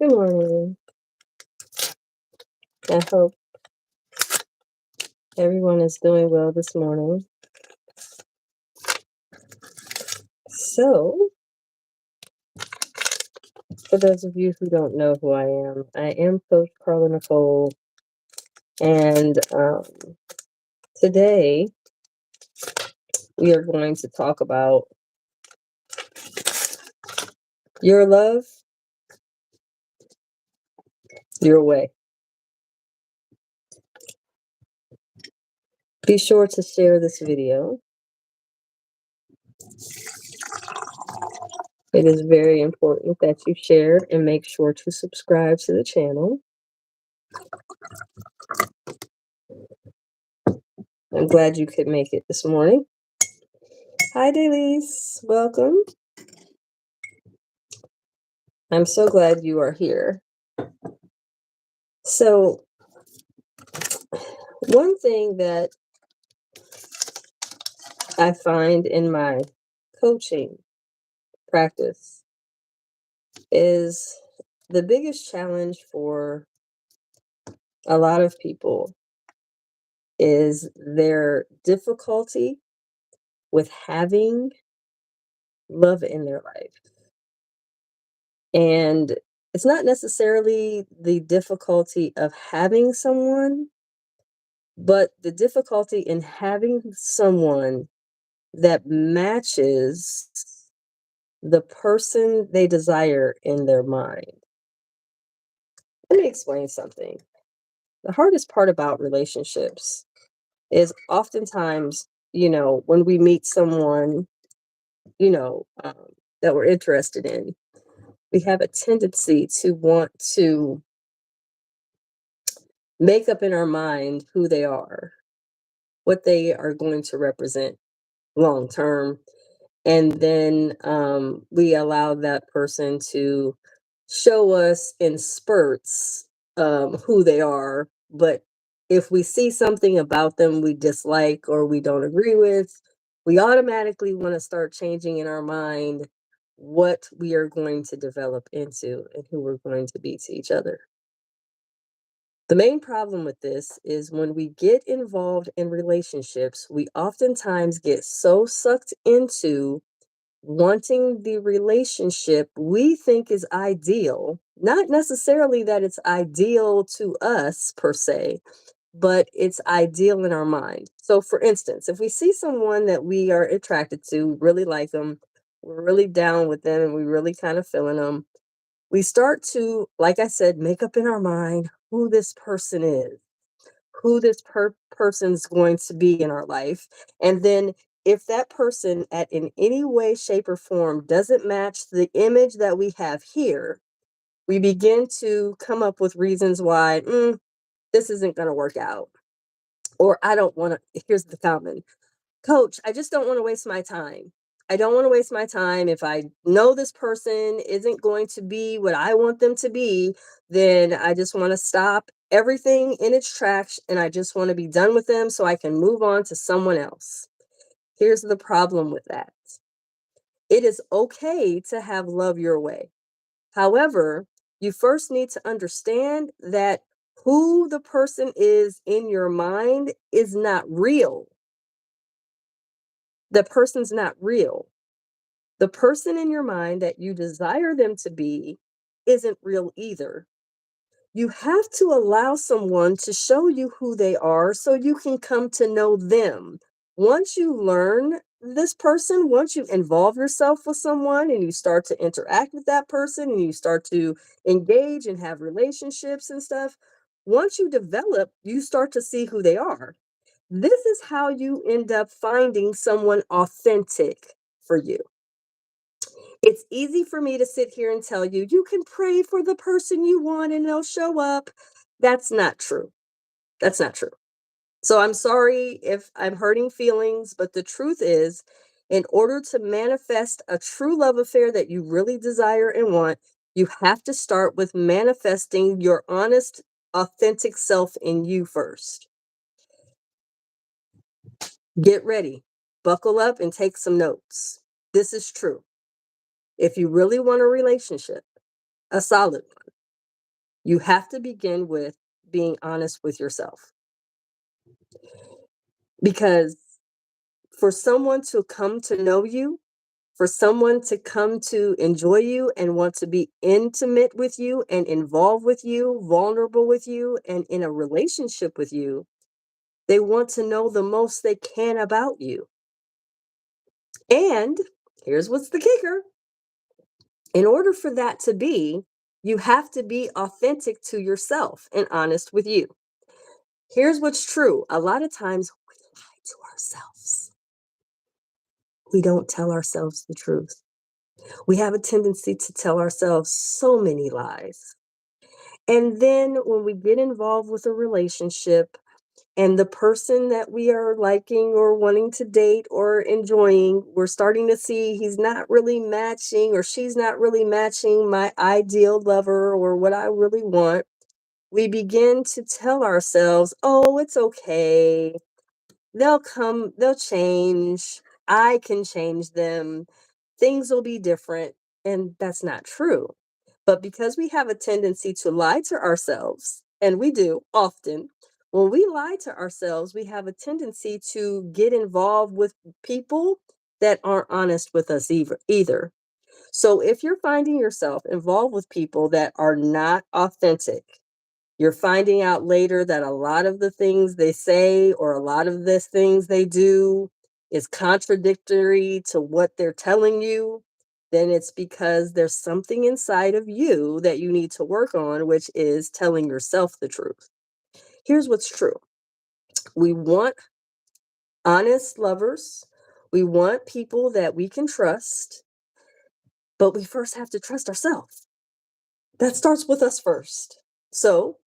Good morning. I hope everyone is doing well this morning. So, for those of you who don't know who I am Coach Carla Nicole, and today we are going to talk about your love, your way. Be sure to share this video. It is very important that you share and make sure to subscribe to the channel. I'm glad you could make it this morning. Hi, Dailies. Welcome. I'm so glad you are here. So, one thing that I find in my coaching practice is the biggest challenge for a lot of people is their difficulty with having love in their life. And it's not necessarily the difficulty of having someone, but the difficulty in having someone that matches the person they desire in their mind. Let me explain something. The hardest part about relationships is oftentimes, when we meet someone, that we're interested in, we have a tendency to want to make up in our mind who they are, what they are going to represent long term. And then we allow that person to show us in spurts who they are. But if we see something about them we dislike or we don't agree with, we automatically want to start changing in our mind what we are going to develop into and who we're going to be to each other. The main problem with this is when we get involved in relationships, we oftentimes get so sucked into wanting the relationship we think is ideal, not necessarily that it's ideal to us per se, but it's ideal in our mind. So, for instance, if we see someone that we are attracted to, really like them, we're really down with them, and we really kind of feeling them, we start to, like I said, make up in our mind who this person is, who this person's going to be in our life. And then if that person in any way, shape, or form doesn't match the image that we have here, we begin to come up with reasons why this isn't going to work out. Or I don't want to, here's the common: Coach, I just don't want to waste my time. I don't want to waste my time. If I know this person isn't going to be what I want them to be, then I just want to stop everything in its tracks and I just want to be done with them so I can move on to someone else. Here's the problem with that: it is okay to have love your way. However, you first need to understand that who the person is in your mind is not real. The person's not real. The person in your mind that you desire them to be isn't real either. You have to allow someone to show you who they are so you can come to know them. Once you learn this person, once you involve yourself with someone and you start to interact with that person and you start to engage and have relationships and stuff, once you develop, you start to see who they are. This is how you end up finding someone authentic for you. It's easy for me to sit here and tell you, you can pray for the person you want and they'll show up. That's not true. That's not true. So I'm sorry if I'm hurting feelings, but the truth is, in order to manifest a true love affair that you really desire and want, you have to start with manifesting your honest, authentic self in you first. Get ready, buckle up, and take some notes. This is true. If you really want a relationship, a solid one, You have to begin with being honest with yourself, because for someone to come to know you, for someone to come to enjoy you and want to be intimate with you and involved with you, vulnerable with you, and in a relationship with you, they want to know the most they can about you. And here's what's the kicker: in order for that to be, you have to be authentic to yourself and honest with you. Here's what's true: a lot of times we lie to ourselves. We don't tell ourselves the truth. We have a tendency to tell ourselves so many lies. And then when we get involved with a relationship and the person that we are liking or wanting to date or enjoying, we're starting to see he's not really matching or she's not really matching my ideal lover or what I really want. We begin to tell ourselves, oh, it's okay. They'll come, they'll change. I can change them. Things will be different. And that's not true. But because we have a tendency to lie to ourselves, and we do often, when we lie to ourselves, we have a tendency to get involved with people that aren't honest with us either. So if you're finding yourself involved with people that are not authentic, you're finding out later that a lot of the things they say or a lot of the things they do is contradictory to what they're telling you, then it's because there's something inside of you that you need to work on, which is telling yourself the truth. Here's what's true: we want honest lovers, we want people that we can trust, but we first have to trust ourselves. That starts with us first. So,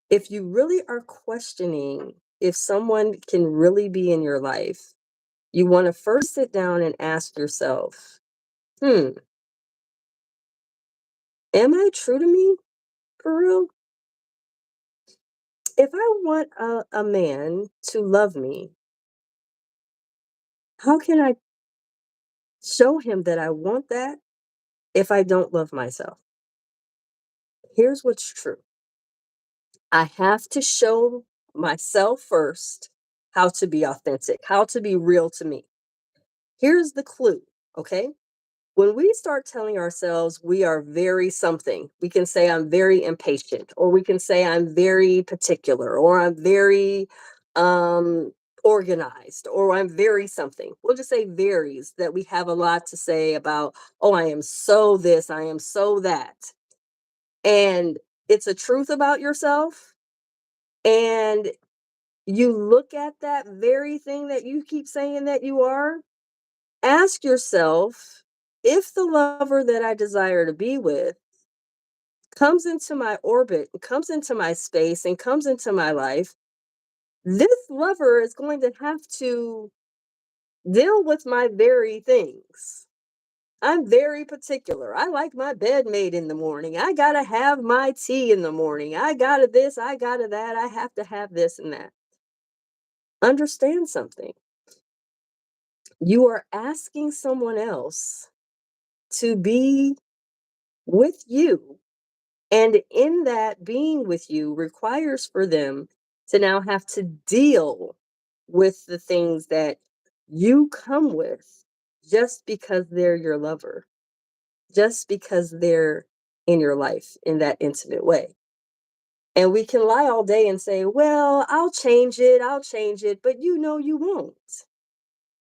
if you really are questioning if someone can really be in your life, you want to first sit down and ask yourself, hmm, am I true to me for real? If I want a man to love me, how can I show him that I want that if I don't love myself? Here's what's true: I have to show myself first how to be authentic, how to be real to me. Here's the clue, okay? When we start telling ourselves we are very something, we can say, I'm very impatient, or we can say, I'm very particular, or I'm very um, organized, or I'm very something. We'll just say varies, that we have a lot to say about, oh, I am so this, I am so that. And it's a truth about yourself. And you look at that very thing that you keep saying that you are. Ask yourself, if the lover that I desire to be with comes into my orbit, comes into my space, and comes into my life, this lover is going to have to deal with my very things. I'm very particular. I like my bed made in the morning. I got to have my tea in the morning. I got to this, I got to that. I have to have this and that. Understand something. You are asking someone else to be with you. And in that, being with you requires for them to now have to deal with the things that you come with just because they're your lover, just because they're in your life in that intimate way. And we can lie all day and say, well, I'll change it, but you know you won't.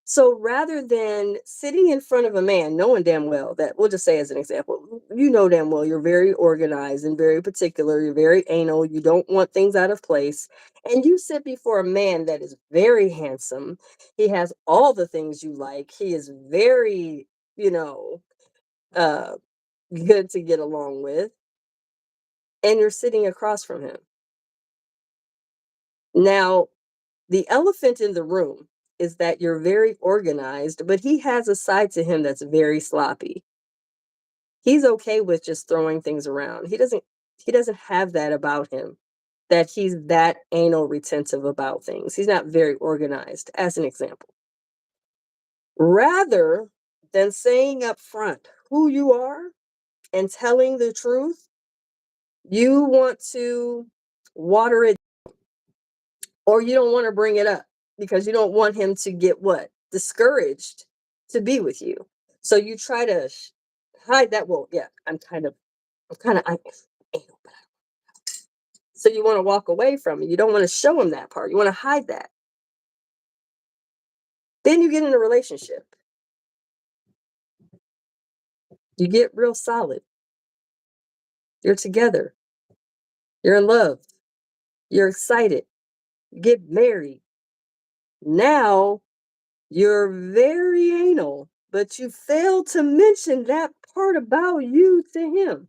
So rather than sitting in front of a man, knowing damn well that, we'll just say as an example, you know damn well you're very organized and very particular, you're very anal, you don't want things out of place, and you sit before a man that is very handsome, he has all the things you like, he is very, you know, uh, good to get along with, and you're sitting across from him. Now, the elephant in the room is that you're very organized, but he has a side to him that's very sloppy. He's okay with just throwing things around. He doesn't have that about him, that he's that anal retentive about things. He's not very organized, as an example. Rather than saying up front who you are and telling the truth, You want to water it, or you don't want to bring it up because you don't want him to get what? Discouraged to be with you. So you try to hide that. Well, yeah, I'm kind of, so you want to walk away from it. You don't want to show him that part. You want to hide that. Then you get in a relationship. You get real solid. You're together. You're in love. You're excited. You get married. Now you're very anal, but you fail to mention that part about you to him.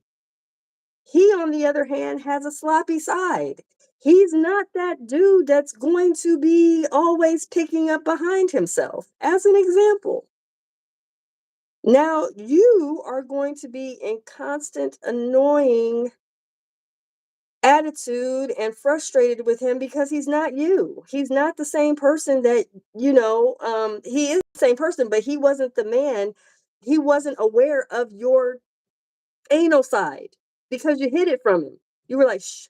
He, on the other hand, has a sloppy side. He's not that dude that's going to be always picking up behind himself, as an example. Now you are going to be in constant annoying attitude and frustrated with him because he's not you. He's not the same person that, he is the same person, but he wasn't the man. He wasn't aware of your anal side because you hid it from him. You were like, shh,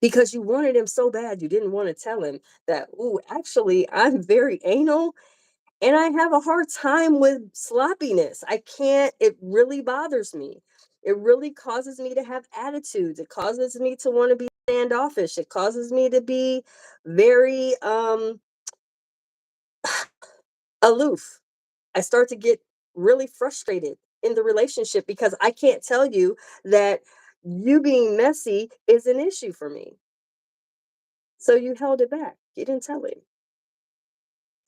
because you wanted him so bad. You didn't want to tell him that, ooh, actually, I'm very anal. And I have a hard time with sloppiness. I can't, it really bothers me. It really causes me to have attitudes. It causes me to want to be standoffish. It causes me to be very aloof. I start to get really frustrated in the relationship because I can't tell you that you being messy is an issue for me. So you held it back. You didn't tell him.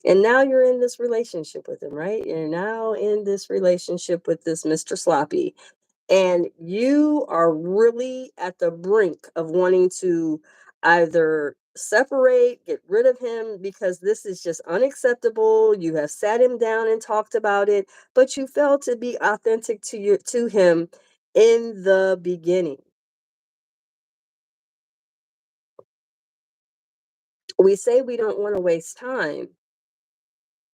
And now you're in this relationship with him, right? You're now in this relationship with this Mr. Sloppy. And you are really at the brink of wanting to either separate, get rid of him because this is just unacceptable. You have sat him down and talked about it, but you failed to be authentic to him in the beginning. We say we don't want to waste time,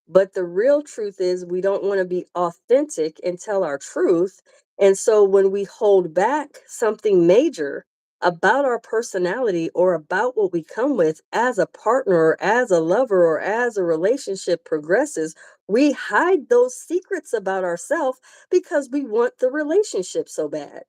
but the real truth is, we don't want to be authentic and tell our truth. And so when we hold back something major about our personality or about what we come with as a partner or as a lover or as a relationship progresses, we hide those secrets about ourselves because we want the relationship so bad.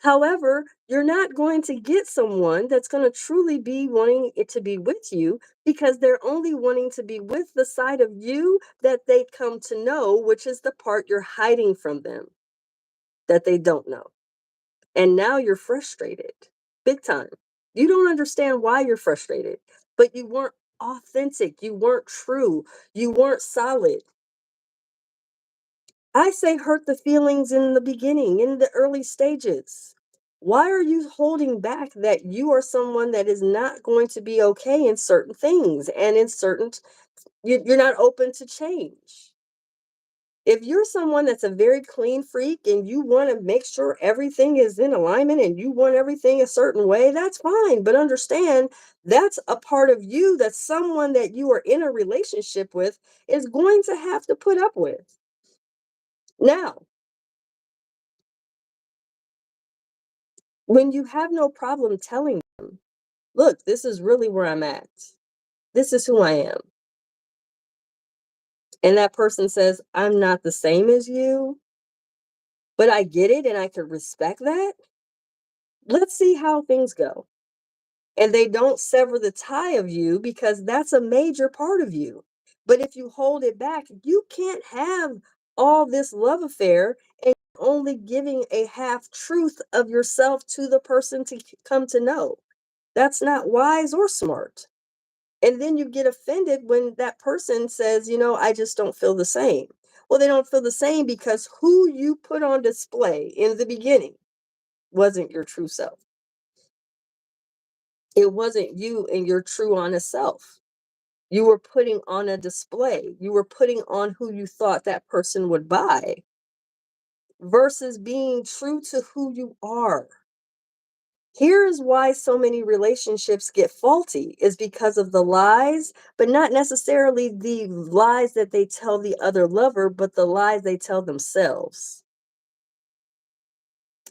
However, you're not going to get someone that's going to truly be wanting it to be with you because they're only wanting to be with the side of you that they come to know, which is the part you're hiding from them that they don't know. And now you're frustrated big time. You don't understand why you're frustrated, but you weren't authentic. You weren't true. You weren't solid. I say hurt the feelings in the beginning, in the early stages. Why are you holding back that you are someone that is not going to be okay in certain things and in certain, you're not open to change? If you're someone that's a very clean freak and you want to make sure everything is in alignment and you want everything a certain way, that's fine. But understand that's a part of you that someone that you are in a relationship with is going to have to put up with. Now, when you have no problem telling them, look, this is really where I'm at. This is who I am. And that person says, I'm not the same as you, but I get it and I can respect that. Let's see how things go. And they don't sever the tie of you because that's a major part of you. But if you hold it back, you can't have all this love affair and only giving a half truth of yourself to the person to come to know. That's not wise or smart. And then you get offended when that person says, I just don't feel the same. Well, they don't feel the same because who you put on display in the beginning wasn't your true self. It wasn't you and your true honest self. You were putting on a display. You were putting on who you thought that person would buy versus being true to who you are. Here's why so many relationships get faulty is because of the lies, but not necessarily the lies that they tell the other lover, but the lies they tell themselves.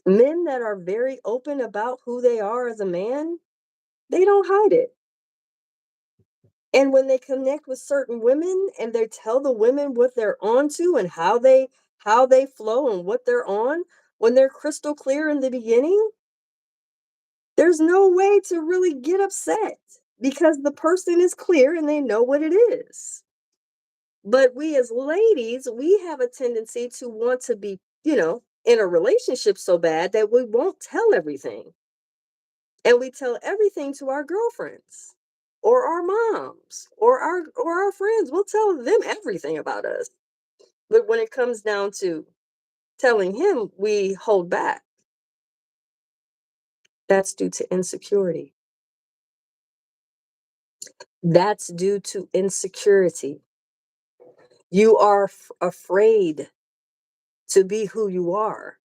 Men that are very open about who they are as a man, they don't hide it. And when they connect with certain women and they tell the women what they're on to and how they flow and what they're on, when they're crystal clear in the beginning, there's no way to really get upset because the person is clear and they know what it is. But we as ladies, we have a tendency to want to be, in a relationship so bad that we won't tell everything. And we tell everything to our girlfriends or our moms or our friends. We'll tell them everything about us. But when it comes down to telling him, we hold back. That's due to insecurity. That's due to insecurity. You are afraid to be who you are,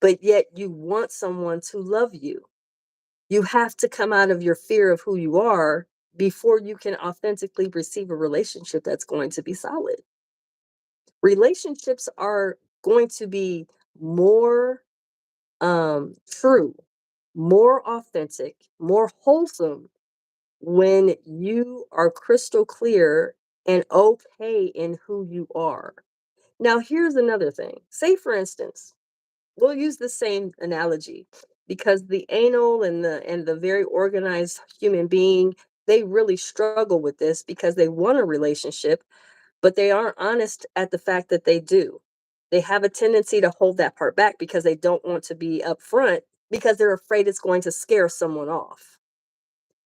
but yet you want someone to love you. You have to come out of your fear of who you are before you can authentically receive a relationship that's going to be solid. Relationships are going to be more true, more authentic, more wholesome when you are crystal clear and okay in who you are. Now, here's another thing. Say, for instance, we'll use the same analogy because the anal and the very organized human being, they really struggle with this because they want a relationship, but they aren't honest at the fact that they do. They have a tendency to hold that part back because they don't want to be upfront because they're afraid it's going to scare someone off.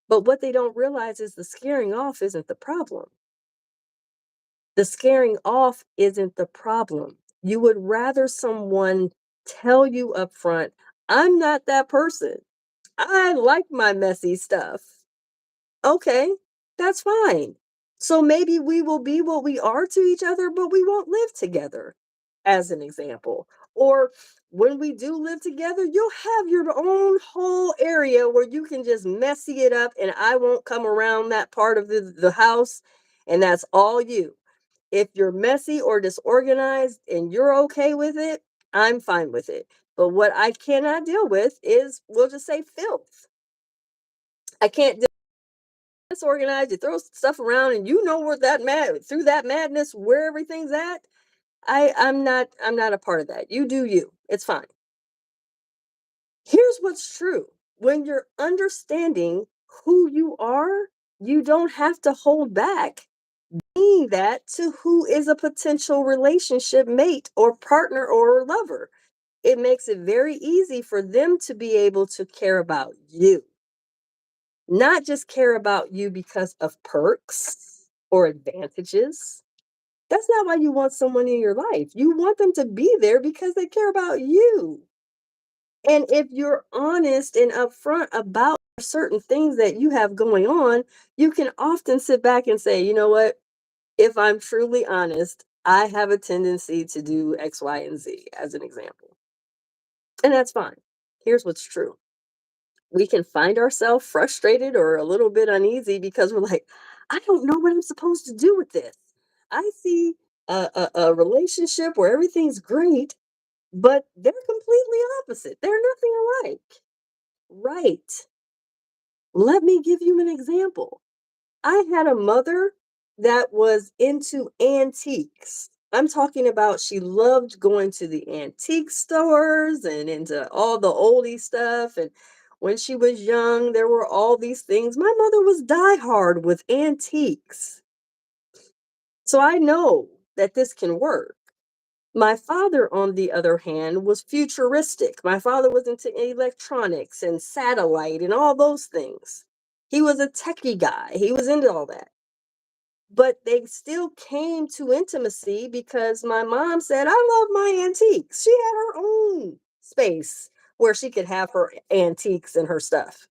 But what they don't realize is the scaring off isn't the problem. The scaring off isn't the problem. You would rather someone tell you upfront, I'm not that person. I like my messy stuff. Okay, that's fine. So maybe we will be what we are to each other, but we won't live together, as an example. Or when we do live together, you'll have your own whole area where you can just messy it up, and I won't come around that part of the house, and that's all you. If you're messy or disorganized and you're okay with it, I'm fine with it. But what I cannot deal with is, we'll just say, filth. I can't disorganized, you throw stuff around and you know where that through that madness where everything's at. I'm not a part of that. You do you. It's fine. Here's what's true. When you're understanding who you are, you don't have to hold back being that to who is a potential relationship mate or partner or lover. It makes it very easy for them to be able to care about you. Not just care about you because of perks or advantages. That's not why you want someone in your life. You want them to be there because they care about you. And if you're honest and upfront about certain things that you have going on, you can often sit back and say, you know what? If I'm truly honest, I have a tendency to do X, Y, and Z, as an example. And that's fine. Here's what's true: we can find ourselves frustrated or a little bit uneasy because we're like, I don't know what I'm supposed to do with this. I see a relationship where everything's great, but they're completely opposite. They're nothing alike. Right. Let me give you an example. I had a mother that was into antiques. I'm talking about she loved going to the antique stores and into all the oldie stuff. And when she was young, there were all these things. My mother was diehard with antiques. So I know that this can work. My father, on the other hand, was futuristic. My father was into electronics and satellite and all those things. He was a techie guy. He was into all that. But they still came to intimacy because my mom said, I love my antiques. She had her own space where she could have her antiques and her stuff.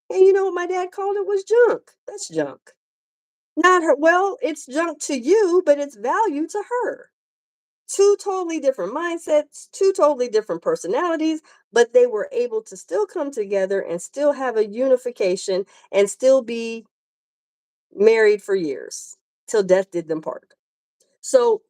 And you know what my dad called it was junk. That's junk. Not her. Well, it's junk to you, but it's value to her. Two totally different mindsets, two totally different personalities, but they were able to still come together and still have a unification and still be married for years till death did them part. So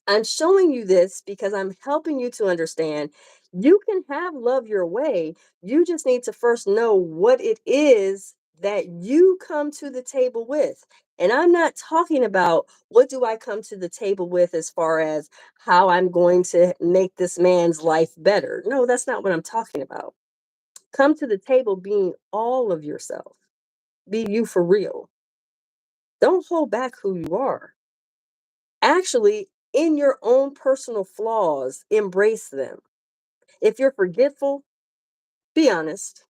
I'm showing you this because I'm helping you to understand you can have love your way. You just need to first know what it is that you come to the table with. And I'm not talking about what do I come to the table with as far as how I'm going to make this man's life better. No, that's not what I'm talking about. Come to the table being all of yourself. Be you for real. Don't hold back who you are. Actually, in your own personal flaws, embrace them. If you're forgetful, be honest.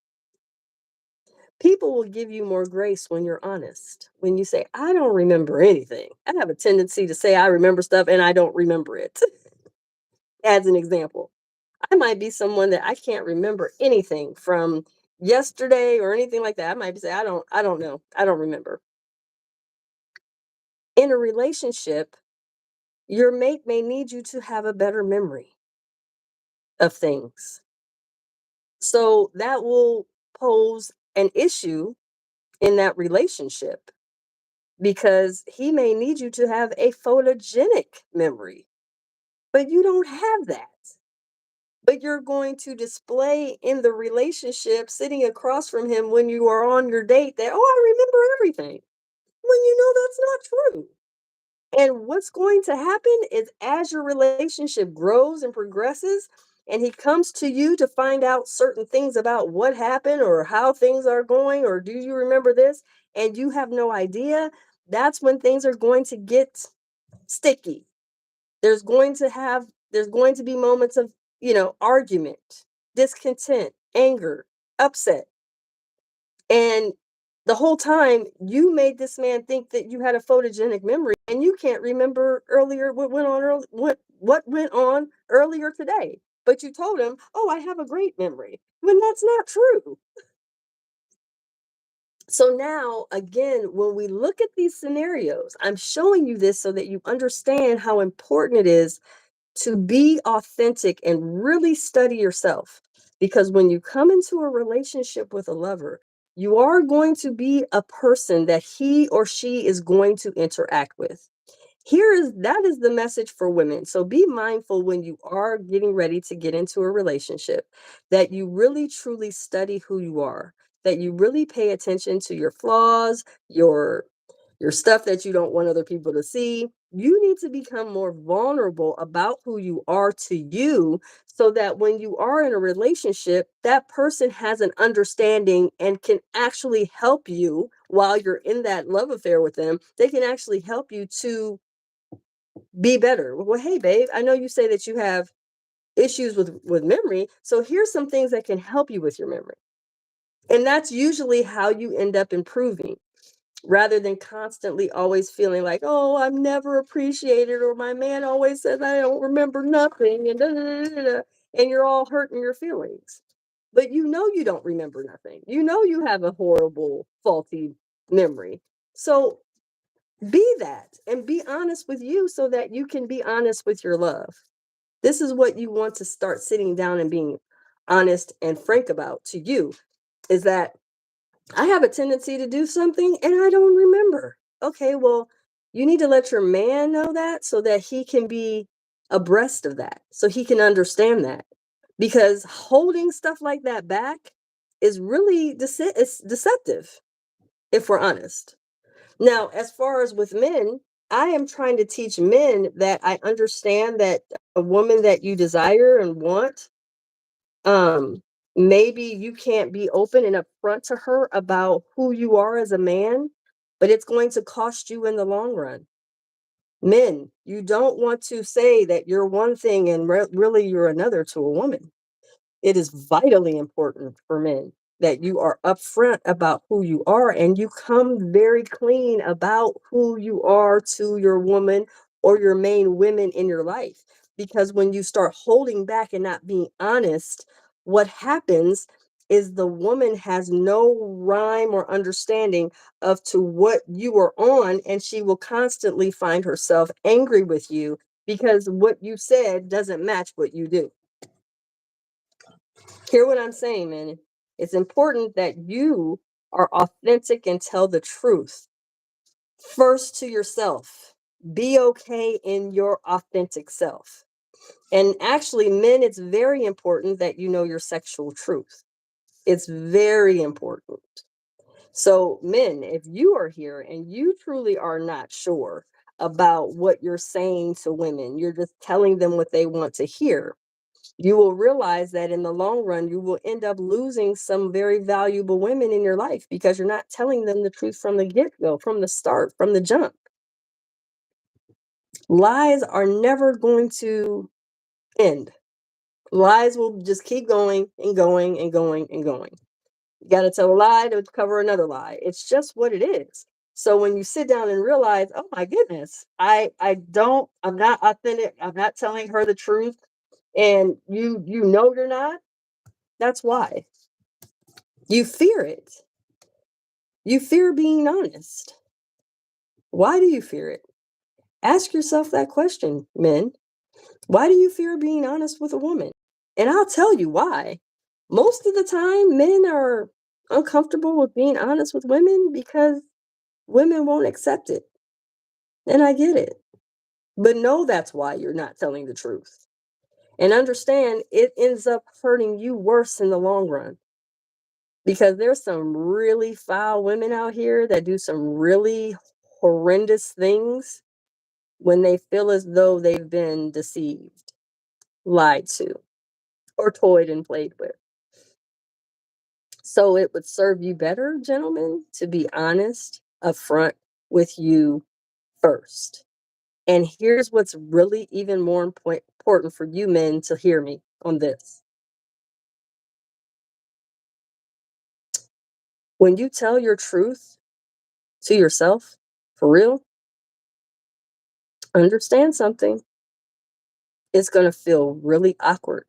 People will give you more grace when you're honest. When you say, I don't remember anything. I have a tendency to say I remember stuff and I don't remember it. As an example, I might be someone that I can't remember anything from yesterday or anything like that. I might say, I don't know. I don't remember. In a relationship, your mate may need you to have a better memory of things. So that will pose an issue in that relationship because he may need you to have a photogenic memory, but you don't have that. But you're going to display in the relationship sitting across from him when you are on your date that, oh, I remember everything. When you know that's not true. And what's going to happen is as your relationship grows and progresses, and he comes to you to find out certain things about what happened or how things are going, or do you remember this? And you have no idea, that's when things are going to get sticky. There's going to be moments of, argument, discontent, anger, upset. And the whole time you made this man think that you had a photogenic memory and you can't remember earlier what went on earlier today. But you told him, "Oh, I have a great memory." When that's not true. So now again, when we look at these scenarios, I'm showing you this so that you understand how important it is to be authentic and really study yourself. Because when you come into a relationship with a lover, you are going to be a person that he or she is going to interact with. That is the message for women. So be mindful when you are getting ready to get into a relationship that you really truly study who you are, that you really pay attention to your flaws, your stuff that you don't want other people to see. You need to become more vulnerable about who you are to you so that when you are in a relationship, that person has an understanding and can actually help you while you're in that love affair with them. They can actually help you to be better. Well, hey, babe, I know you say that you have issues with memory. So here's some things that can help you with your memory. And that's usually how you end up improving rather than constantly always feeling like, oh, I'm never appreciated, or my man always says I don't remember nothing, and da, da, da, da, da, and you're all hurting your feelings. But you know you don't remember nothing. You know you have a horrible, faulty memory. So be that and be honest with you so that you can be honest with your love. This is what you want to start sitting down and being honest and frank about to you is that I have a tendency to do something and I don't remember. Okay, well, you need to let your man know that so that he can be abreast of that, so he can understand that. Because holding stuff like that back is really it's deceptive, if we're honest. Now, as far as with men, I am trying to teach men that I understand that a woman that you desire and want, um, maybe you can't be open and upfront to her about who you are as a man, but it's going to cost you in the long run. Men, you don't want to say that you're one thing and really you're another to a woman. It is vitally important for men that you are upfront about who you are and you come very clean about who you are to your woman or your main women in your life. Because when you start holding back and not being honest, what happens is the woman has no rhyme or understanding of to what you are on, and she will constantly find herself angry with you because what you said doesn't match what you do. Hear what I'm saying, man. It's important that you are authentic and tell the truth first to yourself. Be okay in your authentic self. And actually, men, it's very important that you know your sexual truth. It's very important. So, men, if you are here and you truly are not sure about what you're saying to women, you're just telling them what they want to hear, you will realize that in the long run, you will end up losing some very valuable women in your life because you're not telling them the truth from the get go, from the start, from the jump. Lies are never going to end. Lies will just keep going and going and going and going. You got to tell a lie to cover another lie. It's just what it is. So when you sit down and realize, oh my goodness, I'm not authentic. I'm not telling her the truth, and you know you're not. That's why you fear it. You fear being honest. Why do you fear it? Ask yourself that question, men. Why do you fear being honest with a woman? And I'll tell you why. Most of the time, men are uncomfortable with being honest with women because women won't accept it. And I get it. But know that's why you're not telling the truth. And understand it ends up hurting you worse in the long run because there's some really foul women out here that do some really horrendous things when they feel as though they've been deceived, lied to, or toyed and played with. So it would serve you better, gentlemen, to be honest upfront with you first. And here's what's really even more important for you men to hear me on this. When you tell your truth to yourself, for real, understand something. It's going to feel really awkward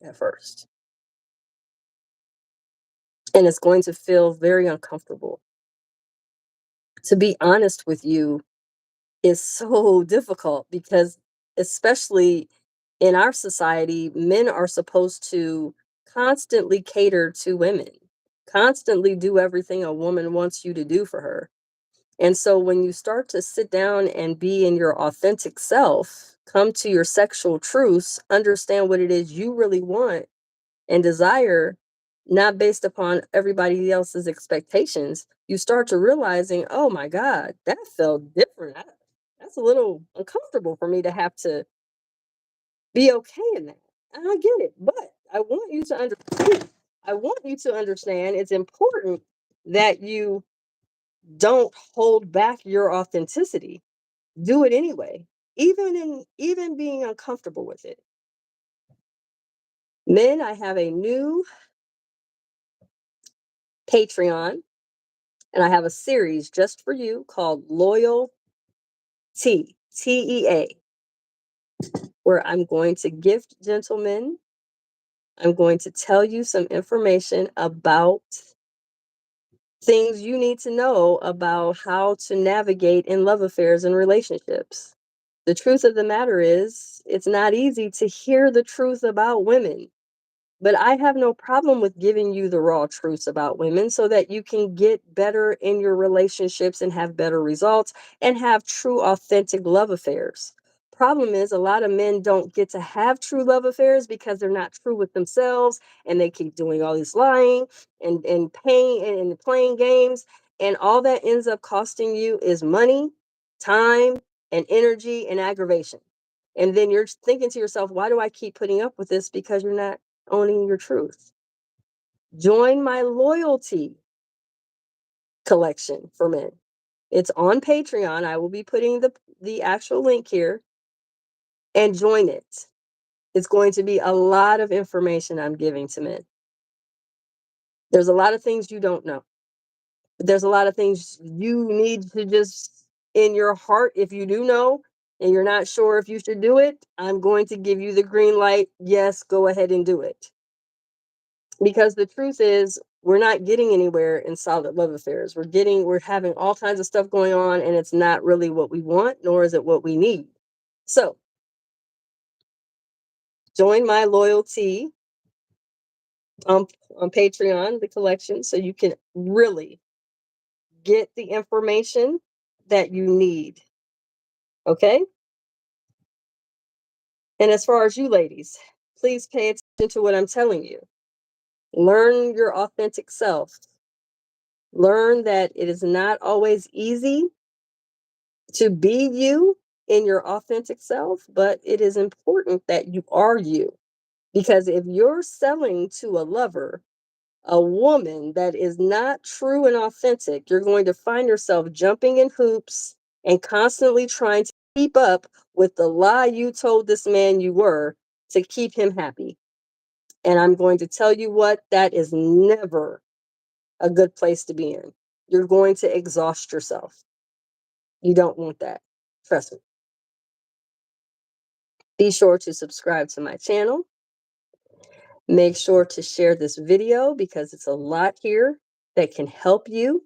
at first. And it's going to feel very uncomfortable. To be honest with you is so difficult because, especially in our society, men are supposed to constantly cater to women, constantly do everything a woman wants you to do for her. And so when you start to sit down and be in your authentic self, come to your sexual truths, understand what it is you really want and desire, not based upon everybody else's expectations, you start to realizing, oh my God, that felt different. That's a little uncomfortable for me to have to be okay in that. And I get it, but I want you to understand. I want you to understand it's important that you don't hold back your authenticity. Do it anyway, even being uncomfortable with it. Men, I have a new Patreon and I have a series just for you called Loyal TEA, where I'm going to gift gentlemen. I'm going to tell you some information about things you need to know about how to navigate in love affairs and relationships. The truth of the matter is, it's not easy to hear the truth about women. But I have no problem with giving you the raw truths about women so that you can get better in your relationships and have better results and have true, authentic love affairs. Problem is, a lot of men don't get to have true love affairs because they're not true with themselves and they keep doing all this lying and paying and playing games. And all that ends up costing you is money, time, and energy and aggravation. And then you're thinking to yourself, why do I keep putting up with this? Because you're not owning your truth. Join my loyalty collection for men. It's on Patreon. I will be putting the actual link here and join it. It's going to be a lot of information I'm giving to men. There's a lot of things you don't know. But there's a lot of things you need to just in your heart, if you do know and you're not sure if you should do it, I'm going to give you the green light. Yes, go ahead and do it. Because the truth is, we're not getting anywhere in solid love affairs. We're having all kinds of stuff going on, and it's not really what we want, nor is it what we need. So join my loyalty on Patreon, the collection, so you can really get the information that you need Okay? And as far as you ladies, please pay attention to what I'm telling you. Learn your authentic self. Learn that it is not always easy to be you in your authentic self, but it is important that you are you. Because if you're selling to a lover a woman that is not true and authentic, you're going to find yourself jumping in hoops and constantly trying to keep up with the lie you told this man you were to keep him happy. And I'm going to tell you what, that is never a good place to be in. You're going to exhaust yourself. You don't want that. Trust me. Be sure to subscribe to my channel. Make sure to share this video because it's a lot here that can help you.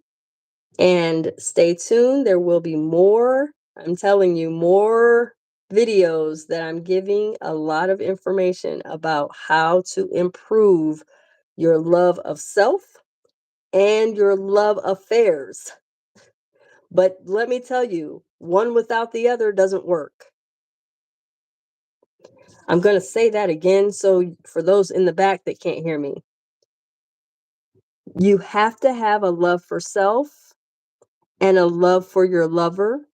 And stay tuned. There will be more, I'm telling you, more videos that I'm giving a lot of information about how to improve your love of self and your love affairs. But let me tell you, one without the other doesn't work. I'm going to say that again so for those in the back that can't hear me. You have to have a love for self and a love for your lover.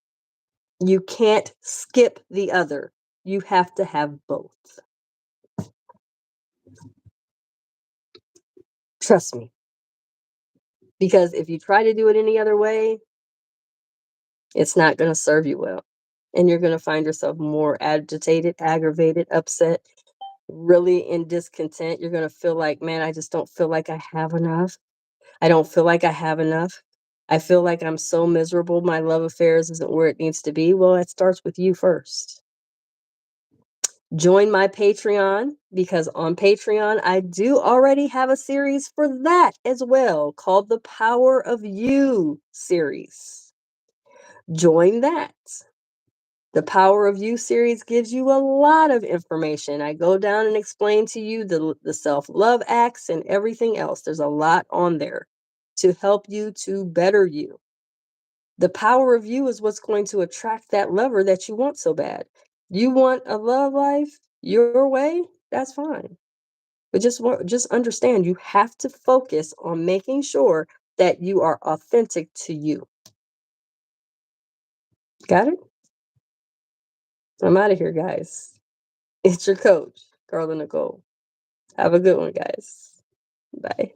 You can't skip the other. You have to have both. Trust me. Because if you try to do it any other way, it's not going to serve you well. And you're going to find yourself more agitated, aggravated, upset, really in discontent. You're going to feel like, man, I just don't feel like I have enough. I don't feel like I have enough. I feel like I'm so miserable. My love affairs isn't where it needs to be. Well, it starts with you first. Join my Patreon because on Patreon, I do already have a series for that as well called the Power of You series. Join that. The Power of You series gives you a lot of information. I go down and explain to you the self-love acts and everything else. There's a lot on there to help you to better you. The power of you is what's going to attract that lover that you want so bad. You want a love life your way? That's fine. But just understand you have to focus on making sure that you are authentic to you. Got it? I'm out of here, guys. It's your coach, Carla Nicole. Have a good one, guys. Bye.